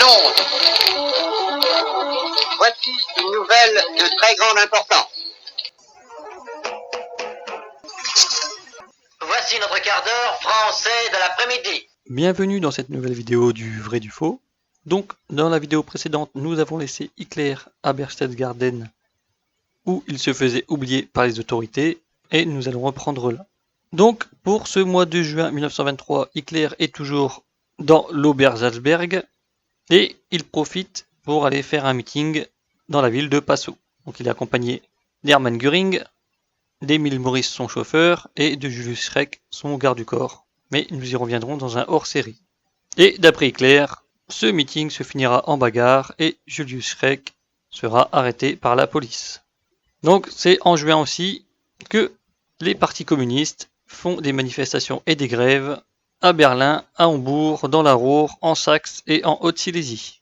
Londres. Voici une nouvelle de très grande importance. Voici notre quart d'heure français de l'après-midi. Bienvenue dans cette nouvelle vidéo du vrai du faux. Donc, dans la vidéo précédente, nous avons laissé Hitler à Berchtesgaden où il se faisait oublier par les autorités et nous allons reprendre là. Donc, pour ce mois de juin 1923, Hitler est toujours dans l'Obersalzberg et il profite pour aller faire un meeting dans la ville de Passau. Donc, il est accompagné d'Hermann Göring, d'Emil Maurice son chauffeur et de Julius Schreck son garde du corps. Mais nous y reviendrons dans un hors-série. Et d'après Hitler, ce meeting se finira en bagarre et Julius Schreck sera arrêté par la police. Donc c'est en juin aussi que les partis communistes font des manifestations et des grèves à Berlin, à Hambourg, dans la Ruhr, en Saxe et en Haute-Silésie.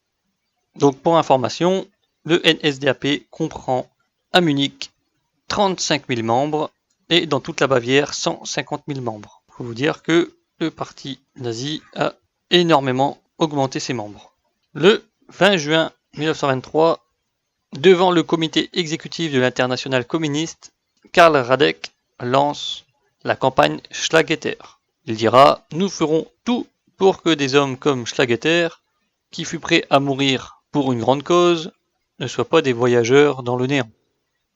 Donc pour information, le NSDAP comprend à Munich 35 000 membres et dans toute la Bavière 150 000 membres. Il faut vous dire que le parti nazi a énormément augmenté ses membres. Le 20 juin 1923, devant le comité exécutif de l'Internationale communiste, Karl Radek lance la campagne Schlagetter. Il dira « Nous ferons tout pour que des hommes comme Schlagetter, qui fut prêt à mourir pour une grande cause, ne soient pas des voyageurs dans le néant,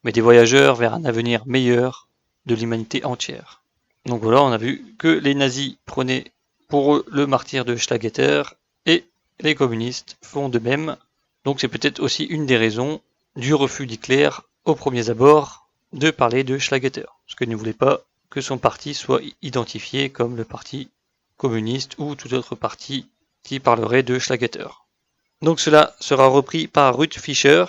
mais des voyageurs vers un avenir meilleur de l'humanité entière. » Donc voilà, on a vu que les nazis prenaient pour eux le martyr de Schlagetter et les communistes font de même. Donc c'est peut-être aussi une des raisons du refus d'Hitler aux premiers abords de parler de Schlagetter, parce qu'il ne voulait pas que son parti soit identifié comme le parti communiste ou tout autre parti qui parlerait de Schlagetter. Donc cela sera repris par Ruth Fischer,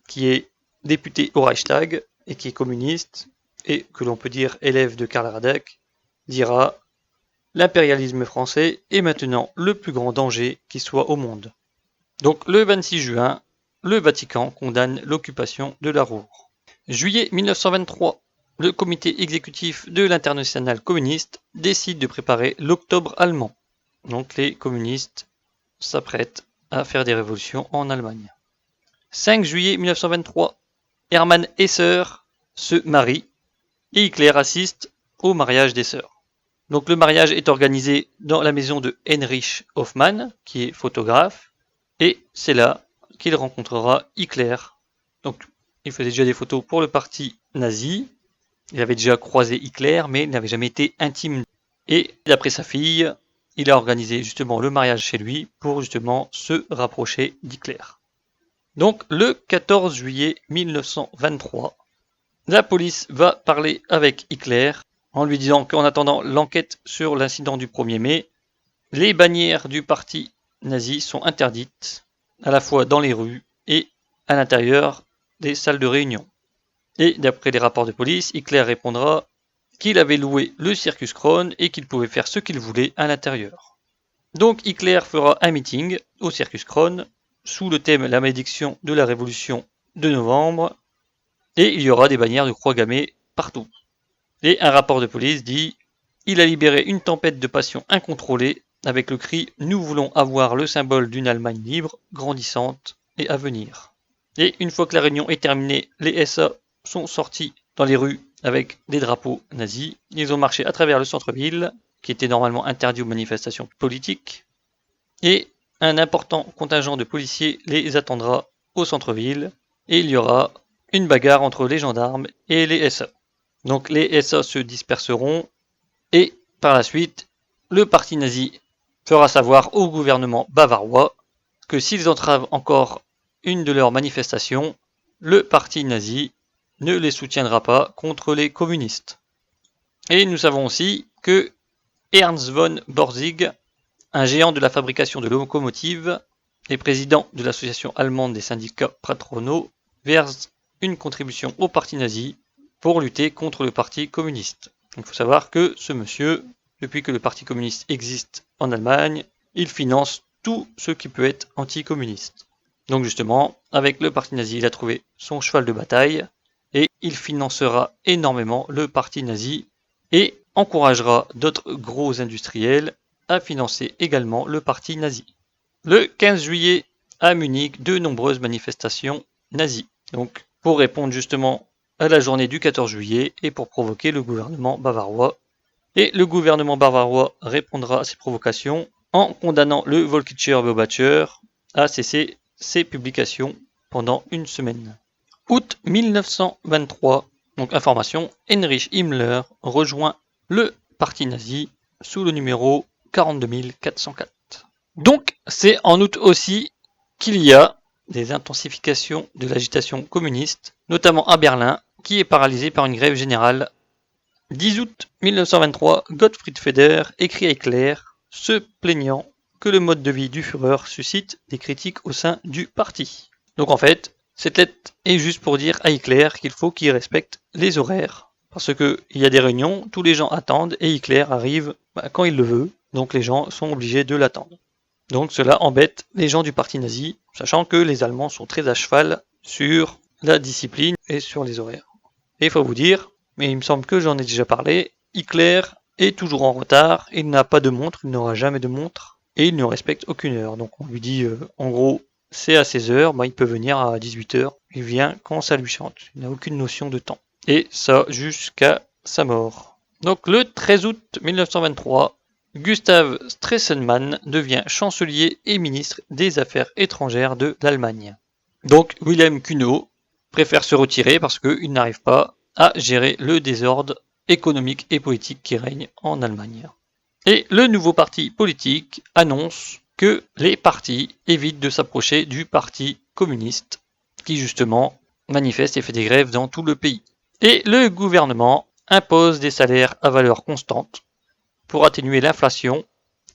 qui est député au Reichstag et qui est communiste, et que l'on peut dire élève de Karl Radek, dira « L'impérialisme français est maintenant le plus grand danger qui soit au monde ». Donc le 26 juin, le Vatican condamne l'occupation de la Ruhr. Juillet 1923, le comité exécutif de l'Internationale communiste décide de préparer l'Octobre allemand. Donc les communistes s'apprêtent à faire des révolutions en Allemagne. 5 juillet 1923, Hermann Hesser se marie et Hitler assiste au mariage des sœurs. Donc le mariage est organisé dans la maison de Heinrich Hoffmann, qui est photographe, et c'est là qu'il rencontrera Hitler. Donc il faisait déjà des photos pour le parti nazi, il avait déjà croisé Hitler, mais il n'avait jamais été intime. Et d'après sa fille, il a organisé justement le mariage chez lui pour justement se rapprocher d'Hitler. Donc le 14 juillet 1923, la police va parler avec Hitler en lui disant qu'en attendant l'enquête sur l'incident du 1er mai, les bannières du parti nazi sont interdites, à la fois dans les rues et à l'intérieur des salles de réunion. Et d'après les rapports de police, Hitler répondra qu'il avait loué le Circus Krone et qu'il pouvait faire ce qu'il voulait à l'intérieur. Donc Hitler fera un meeting au Circus Krone sous le thème « La malédiction de la Révolution de novembre » et il y aura des bannières de croix gammées partout. Et un rapport de police dit « Il a libéré une tempête de passion incontrôlée avec le cri « Nous voulons avoir le symbole d'une Allemagne libre, grandissante et à venir ». Et une fois que la réunion est terminée, les SA sont sortis dans les rues avec des drapeaux nazis. Ils ont marché à travers le centre-ville, qui était normalement interdit aux manifestations politiques. Et un important contingent de policiers les attendra au centre-ville. Et il y aura une bagarre entre les gendarmes et les SA. Donc les SA se disperseront et par la suite, le parti nazi fera savoir au gouvernement bavarois que s'ils entravent encore une de leurs manifestations, le parti nazi ne les soutiendra pas contre les communistes. Et nous savons aussi que Ernst von Borzig, un géant de la fabrication de locomotives et président de l'association allemande des syndicats patronaux, verse une contribution au parti nazi pour lutter contre le parti communiste. Il faut savoir que ce monsieur, depuis que le parti communiste existe en Allemagne, il finance tout ce qui peut être anticommuniste. Donc justement, avec le parti nazi, il a trouvé son cheval de bataille et il financera énormément le parti nazi et encouragera d'autres gros industriels à financer également le parti nazi. Le 15 juillet à Munich de nombreuses manifestations nazies. Donc, pour répondre justement à la journée du 14 juillet et pour provoquer le gouvernement bavarois. Et le gouvernement bavarois répondra à ces provocations en condamnant le Volkischer Beobachter à cesser ses publications pendant une semaine. Août 1923, donc information, Heinrich Himmler rejoint le parti nazi sous le numéro 42404. Donc, c'est en août aussi qu'il y a des intensifications de l'agitation communiste, notamment à Berlin, qui est paralysée par une grève générale. 10 août 1923, Gottfried Feder écrit à Hitler, se plaignant que le mode de vie du Führer suscite des critiques au sein du parti. Donc en fait, cette lettre est juste pour dire à Hitler qu'il faut qu'il respecte les horaires. Parce qu'il y a des réunions, tous les gens attendent et Hitler arrive quand il le veut, donc les gens sont obligés de l'attendre. Donc cela embête les gens du parti nazi, sachant que les Allemands sont très à cheval sur la discipline et sur les horaires. Et il faut vous dire, mais il me semble que j'en ai déjà parlé, Hitler est toujours en retard, il n'a pas de montre, il n'aura jamais de montre, et il ne respecte aucune heure. Donc on lui dit, en gros, c'est à 16h, il peut venir à 18h, il vient quand ça lui chante, il n'a aucune notion de temps. Et ça jusqu'à sa mort. Donc le 13 août 1923, Gustav Stresemann devient chancelier et ministre des Affaires étrangères de l'Allemagne. Donc Wilhelm Kühnau préfère se retirer parce qu'il n'arrive pas à gérer le désordre économique et politique qui règne en Allemagne. Et le nouveau parti politique annonce que les partis évitent de s'approcher du parti communiste qui justement manifeste et fait des grèves dans tout le pays. Et le gouvernement impose des salaires à valeur constante pour atténuer l'inflation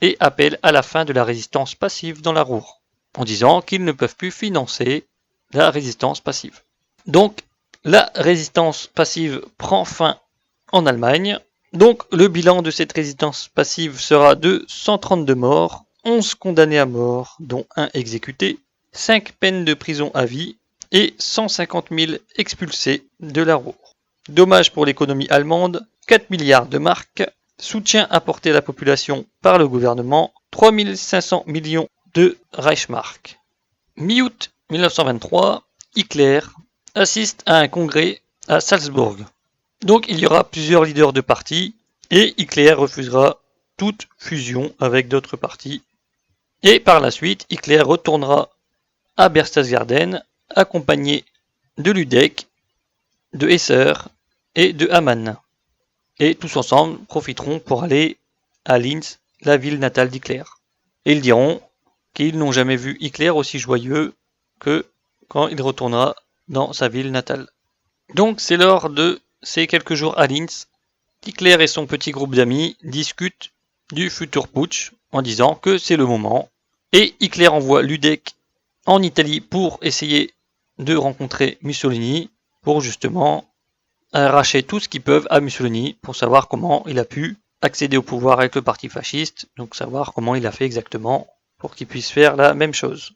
et appelle à la fin de la résistance passive dans la Ruhr, en disant qu'ils ne peuvent plus financer la résistance passive. Donc, la résistance passive prend fin en Allemagne. Donc, le bilan de cette résistance passive sera de 132 morts, 11 condamnés à mort, dont un exécuté, 5 peines de prison à vie et 150 000 expulsés de la Ruhr. Dommages pour l'économie allemande, 4 milliards de marks. Soutien apporté à la population par le gouvernement, 3500 millions de Reichsmark. Mi-août 1923, Hitler assiste à un congrès à Salzbourg. Donc il y aura plusieurs leaders de partis et Hitler refusera toute fusion avec d'autres partis. Et par la suite, Hitler retournera à Berchtesgaden accompagné de Lüdeck, de Esser et de Hamann. Et tous ensemble profiteront pour aller à Linz, la ville natale d'Hitler. Et ils diront qu'ils n'ont jamais vu Hitler aussi joyeux que quand il retournera dans sa ville natale. Donc c'est lors de ces quelques jours à Linz qu'Hitler et son petit groupe d'amis discutent du futur putsch en disant que c'est le moment. Et Hitler envoie Lüdeck en Italie pour essayer de rencontrer Mussolini pour justement arracher tout ce qu'ils peuvent à Mussolini pour savoir comment il a pu accéder au pouvoir avec le parti fasciste, donc savoir comment il a fait exactement pour qu'il puisse faire la même chose.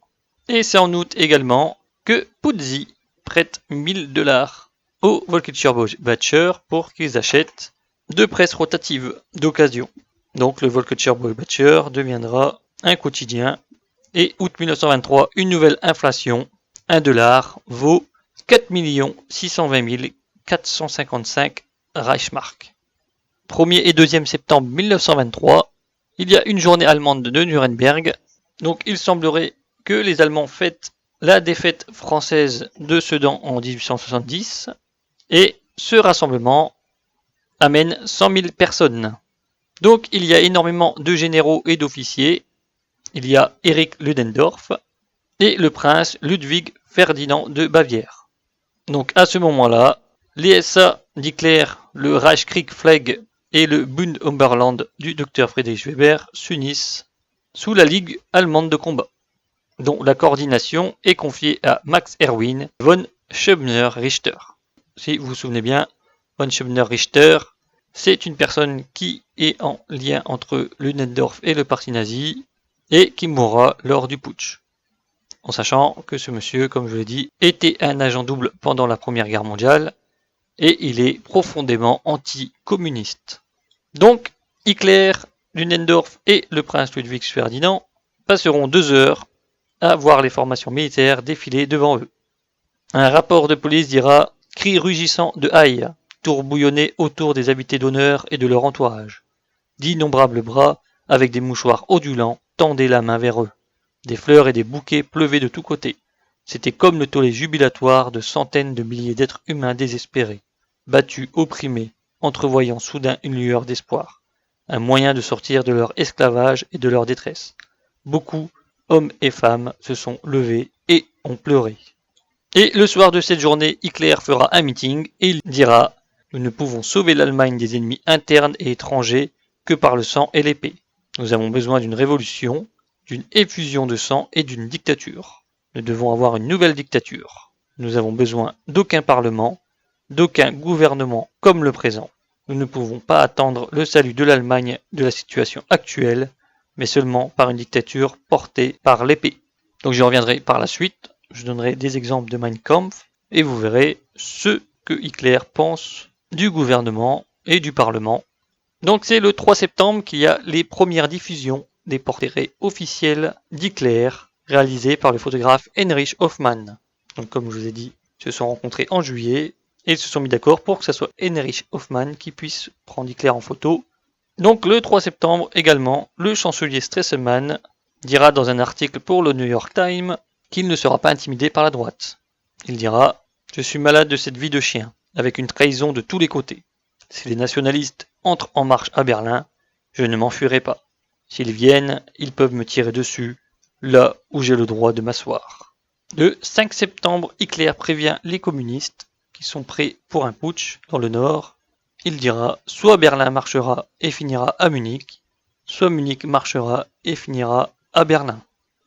Et c'est en août également que Puzzi prête $1000 au Volkischer Beobachter pour qu'ils achètent 2 presses rotatives d'occasion. Donc le Volkischer Beobachter deviendra un quotidien et août 1923, une nouvelle inflation, $1 vaut 4 620 455 Reichsmark. 1er et 2e septembre 1923, il y a une journée allemande de Nuremberg. Donc il semblerait que les Allemands fêtent la défaite française de Sedan en 1870 et ce rassemblement amène 100 000 personnes. Donc il y a énormément de généraux et d'officiers. Il y a Erich Ludendorff et le prince Ludwig Ferdinand de Bavière. Donc à ce moment-là, les SA d'Hitler, le Reichskriegflag et le Bund Oberland du Dr Friedrich Weber s'unissent sous la Ligue allemande de combat, dont la coordination est confiée à Max Erwin von Schöbner-Richter. Si vous vous souvenez bien, von Schöbner-Richter, c'est une personne qui est en lien entre Ludendorff et le parti nazi et qui mourra lors du putsch. En sachant que ce monsieur, comme je l'ai dit, était un agent double pendant la Première Guerre mondiale et il est profondément anti-communiste. Donc, Hitler, Ludendorff et le prince Ludwig Ferdinand passeront 2 heures à voir les formations militaires défiler devant eux. Un rapport de police dira « Cris rugissants de haï, tourbouillonnaient autour des invités d'honneur et de leur entourage. D'innombrables bras, avec des mouchoirs ondulants, tendaient la main vers eux. Des fleurs et des bouquets pleuvaient de tous côtés. C'était comme le tollé jubilatoire de centaines de milliers d'êtres humains désespérés, battus, opprimés, entrevoyant soudain une lueur d'espoir, un moyen de sortir de leur esclavage et de leur détresse. Beaucoup, hommes et femmes, se sont levés et ont pleuré. Et le soir de cette journée, Hitler fera un meeting et il dira « Nous ne pouvons sauver l'Allemagne des ennemis internes et étrangers que par le sang et l'épée. Nous avons besoin d'une révolution, d'une effusion de sang et d'une dictature. Nous devons avoir une nouvelle dictature. Nous avons besoin d'aucun parlement, d'aucun gouvernement comme le présent. Nous ne pouvons pas attendre le salut de l'Allemagne de la situation actuelle, mais seulement par une dictature portée par l'épée. » Donc j'y reviendrai par la suite, je donnerai des exemples de Mein Kampf, et vous verrez ce que Hitler pense du gouvernement et du Parlement. Donc c'est le 3 septembre qu'il y a les premières diffusions des portraits officiels d'Hitler, réalisés par le photographe Heinrich Hoffmann. Donc comme je vous ai dit, ils se sont rencontrés en juillet, et ils se sont mis d'accord pour que ce soit Heinrich Hoffmann qui puisse prendre Hitler en photo. Donc le 3 septembre également, le chancelier Stresemann dira dans un article pour le New York Times qu'il ne sera pas intimidé par la droite. Il dira « Je suis malade de cette vie de chien, avec une trahison de tous les côtés. Si les nationalistes entrent en marche à Berlin, je ne m'enfuirai pas. S'ils viennent, ils peuvent me tirer dessus, là où j'ai le droit de m'asseoir. » Le 5 septembre, Hitler prévient les communistes qui sont prêts pour un putsch dans le nord. Il dira « Soit Berlin marchera et finira à Munich, soit Munich marchera et finira à Berlin. »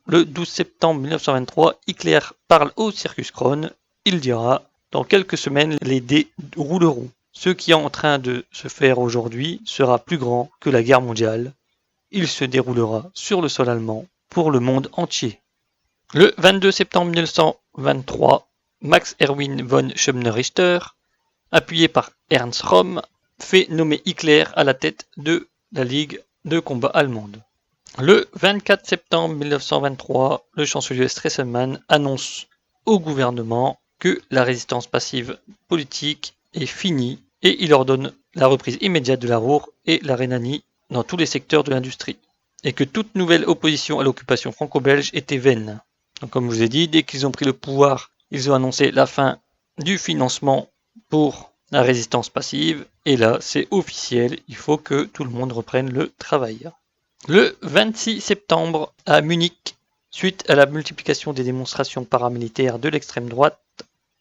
Le 12 septembre 1923, Hitler parle au Circus Krone. Il dira « Dans quelques semaines, les dés rouleront. Ce qui est en train de se faire aujourd'hui sera plus grand que la guerre mondiale. Il se déroulera sur le sol allemand pour le monde entier. » Le 22 septembre 1923, Max Erwin von Schöbner-Richter, appuyé par Ernst Röhm, fait nommer Hitler à la tête de la Ligue de combat allemande. Le 24 septembre 1923, le chancelier Stresemann annonce au gouvernement que la résistance passive politique est finie et il ordonne la reprise immédiate de la Ruhr et la Rhénanie dans tous les secteurs de l'industrie et que toute nouvelle opposition à l'occupation franco-belge était vaine. Donc, comme je vous ai dit, dès qu'ils ont pris le pouvoir, ils ont annoncé la fin du financement pour la résistance passive et là c'est officiel, il faut que tout le monde reprenne le travail. Le 26 septembre, à Munich, suite à la multiplication des démonstrations paramilitaires de l'extrême droite,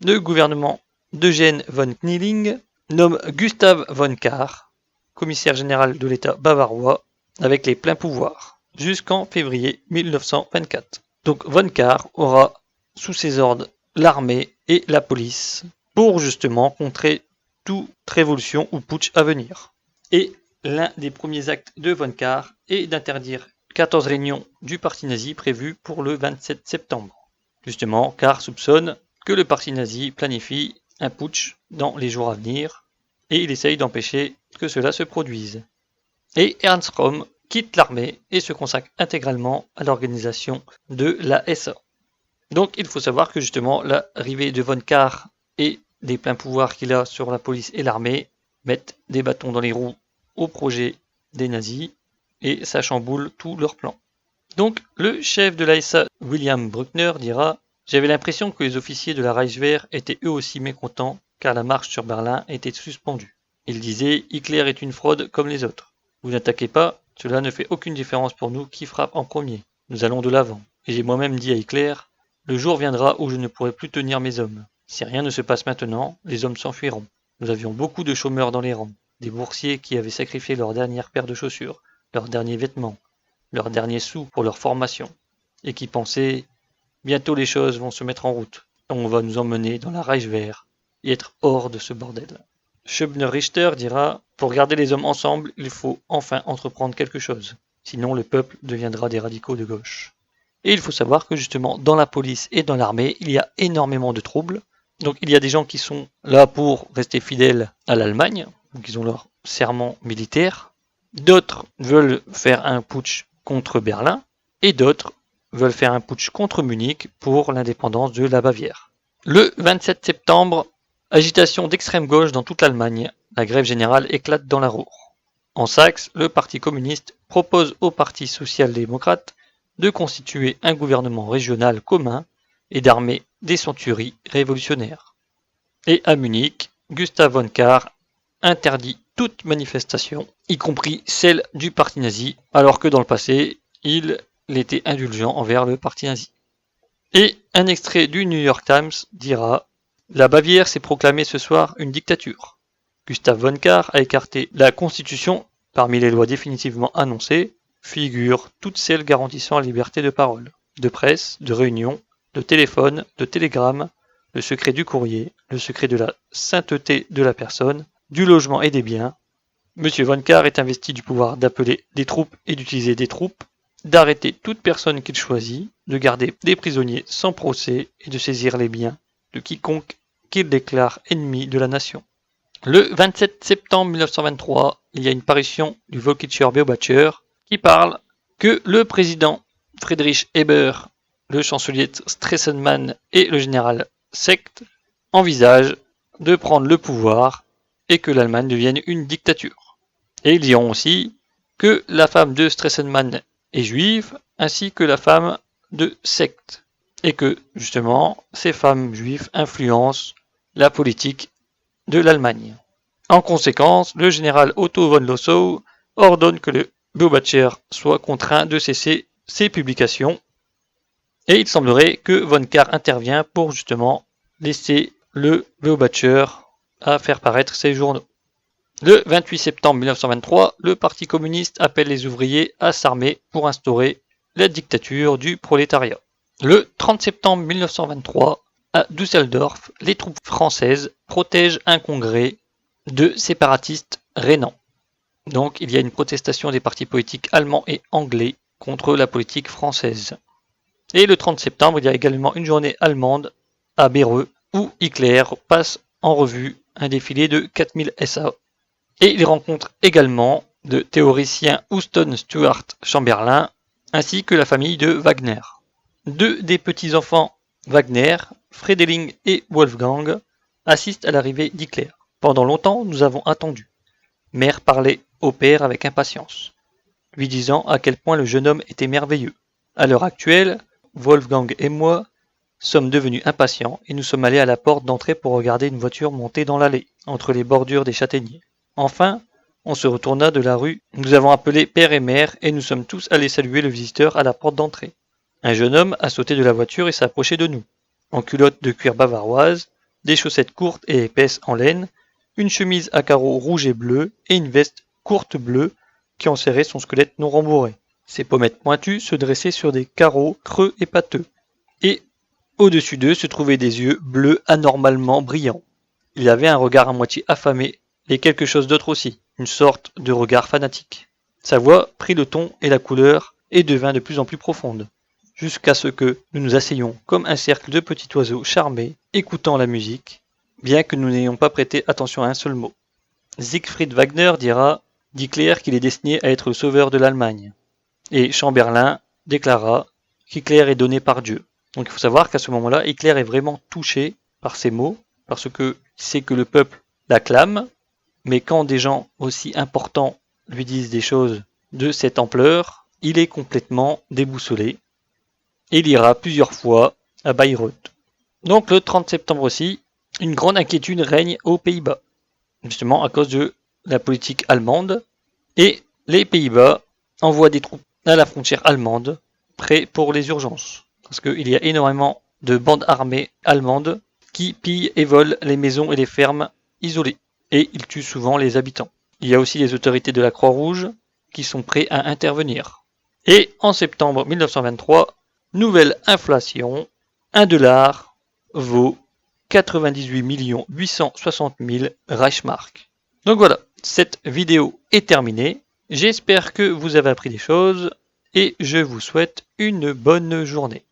le gouvernement d'Eugen von Knilling nomme Gustav von Kahr, commissaire général de l'État bavarois, avec les pleins pouvoirs, jusqu'en février 1924. Donc von Kahr aura sous ses ordres l'armée et la police pour justement contrer toute révolution ou putsch à venir. Et l'un des premiers actes de von Kahr est d'interdire 14 réunions du parti nazi prévues pour le 27 septembre. Justement, Kahr soupçonne que le parti nazi planifie un putsch dans les jours à venir et il essaye d'empêcher que cela se produise. Et Ernst Röhm quitte l'armée et se consacre intégralement à l'organisation de la SA. Donc il faut savoir que justement l'arrivée de von Kahr et les pleins pouvoirs qu'il a sur la police et l'armée mettent des bâtons dans les roues au projet des nazis et ça chamboule tous leurs plans. Donc le chef de la SA, William Bruckner, dira « J'avais l'impression que les officiers de la Reichswehr étaient eux aussi mécontents car la marche sur Berlin était suspendue. Il disait « Hitler est une fraude comme les autres. Vous n'attaquez pas, cela ne fait aucune différence pour nous qui frappe en premier. Nous allons de l'avant. Et j'ai moi-même dit à Hitler « Le jour viendra où je ne pourrai plus tenir mes hommes. Si rien ne se passe maintenant, les hommes s'enfuiront. Nous avions beaucoup de chômeurs dans les rangs, des boursiers qui avaient sacrifié leur dernière paire de chaussures, leurs derniers vêtements, leurs derniers sous pour leur formation, et qui pensaient « Bientôt les choses vont se mettre en route. On va nous emmener dans la Reichswehr et être hors de ce bordel. » Schöbner-Richter dira « Pour garder les hommes ensemble, il faut enfin entreprendre quelque chose. Sinon le peuple deviendra des radicaux de gauche. » Et il faut savoir que justement dans la police et dans l'armée, il y a énormément de troubles. Donc il y a des gens qui sont là pour rester fidèles à l'Allemagne, donc ils ont leur serment militaire. D'autres veulent faire un putsch contre Berlin, et d'autres veulent faire un putsch contre Munich pour l'indépendance de la Bavière. Le 27 septembre, agitation d'extrême gauche dans toute l'Allemagne. La grève générale éclate dans la Ruhr. En Saxe, le Parti communiste propose au Parti social-démocrate de constituer un gouvernement régional commun et d'armer des centuries révolutionnaires. Et à Munich, Gustav von Kahr interdit toute manifestation, y compris celle du parti nazi, alors que dans le passé, il était indulgent envers le parti nazi. Et un extrait du New York Times dira « La Bavière s'est proclamée ce soir une dictature. Gustav von Kahr a écarté la Constitution. Parmi les lois définitivement annoncées figurent toutes celles garantissant la liberté de parole, de presse, de réunion, de téléphone, de télégramme, le secret du courrier, le secret de la sainteté de la personne, du logement et des biens. Monsieur von Kahr est investi du pouvoir d'appeler des troupes et d'utiliser des troupes, d'arrêter toute personne qu'il choisit, de garder des prisonniers sans procès et de saisir les biens de quiconque qu'il déclare ennemi de la nation. » Le 27 septembre 1923, il y a une parution du Völkischer Beobachter qui parle que le président Friedrich Ebert, le chancelier Stresemann et le général Seeckt envisagent de prendre le pouvoir et que l'Allemagne devienne une dictature. Et ils diront aussi que la femme de Stresemann est juive ainsi que la femme de Seeckt et que justement ces femmes juives influencent la politique de l'Allemagne. En conséquence, le général Otto von Lossow ordonne que le Beobachter soit contraint de cesser ses publications et il semblerait que von Kahr intervient pour justement laisser le Beobachter à faire paraître ses journaux. Le 28 septembre 1923, le Parti communiste appelle les ouvriers à s'armer pour instaurer la dictature du prolétariat. Le 30 septembre 1923, à Düsseldorf, les troupes françaises protègent un congrès de séparatistes rhénans. Donc il y a une protestation des partis politiques allemands et anglais contre la politique française. Et le 30 septembre, il y a également une journée allemande à Béreux où Hitler passe en revue un défilé de 4000 SA. Et il rencontre également le théoricien Houston Stuart Chamberlain ainsi que la famille de Wagner. Deux des petits-enfants Wagner, Frédéling et Wolfgang, assistent à l'arrivée d'Hitler. Pendant longtemps, nous avons attendu. Mère parlait au père avec impatience, lui disant à quel point le jeune homme était merveilleux. À l'heure actuelle, Wolfgang et moi sommes devenus impatients et nous sommes allés à la porte d'entrée pour regarder une voiture monter dans l'allée, entre les bordures des châtaigniers. Enfin, on se retourna de la rue, nous avons appelé père et mère et nous sommes tous allés saluer le visiteur à la porte d'entrée. Un jeune homme a sauté de la voiture et s'est approché de nous, en culotte de cuir bavaroise, des chaussettes courtes et épaisses en laine, une chemise à carreaux rouges et bleus et une veste courte bleue qui enserrait son squelette non rembourré. Ses pommettes pointues se dressaient sur des carreaux creux et pâteux, et au-dessus d'eux se trouvaient des yeux bleus anormalement brillants. Il avait un regard à moitié affamé, et quelque chose d'autre aussi, une sorte de regard fanatique. Sa voix prit le ton et la couleur et devint de plus en plus profonde, jusqu'à ce que nous nous asseyions comme un cercle de petits oiseaux charmés, écoutant la musique, bien que nous n'ayons pas prêté attention à un seul mot. Siegfried Wagner dira d'Hitler qu'il est destiné à être le sauveur de l'Allemagne. Et Chamberlain déclara qu'Hitler est donné par Dieu. Donc il faut savoir qu'à ce moment-là, Hitler est vraiment touché par ces mots, parce qu'il sait que le peuple l'acclame, mais quand des gens aussi importants lui disent des choses de cette ampleur, il est complètement déboussolé. Et il ira plusieurs fois à Bayreuth. Donc le 30 septembre aussi, une grande inquiétude règne aux Pays-Bas, justement à cause de la politique allemande, et les Pays-Bas envoient des troupes à la frontière allemande, prêts pour les urgences, parce qu'il y a énormément de bandes armées allemandes qui pillent et volent les maisons et les fermes isolées, et ils tuent souvent les habitants. Il y a aussi les autorités de la Croix-Rouge qui sont prêts à intervenir. Et en septembre 1923, nouvelle inflation, 1 dollar vaut 98 860 000 Reichsmark. Donc voilà, cette vidéo est terminée. J'espère que vous avez appris des choses et je vous souhaite une bonne journée.